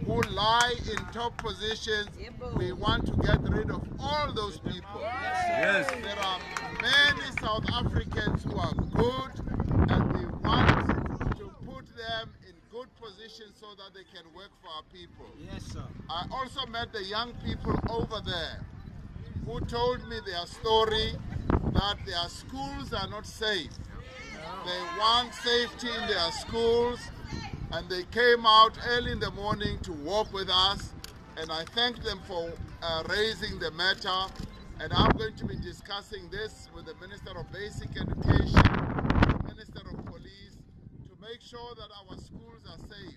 who lie in top positions. We want to get rid of all those people. Yes. There are many South Africans who are good, and we want to put them in good positions so that they can work for our people. Yes, sir. I also met the young people over there who told me their story, that their schools are not safe. They want safety in their schools, and they came out early in the morning to walk with us, and I thank them for raising the matter. And I'm going to be discussing this with the Minister of Basic Education, the Minister of Police, to make sure that our schools are safe.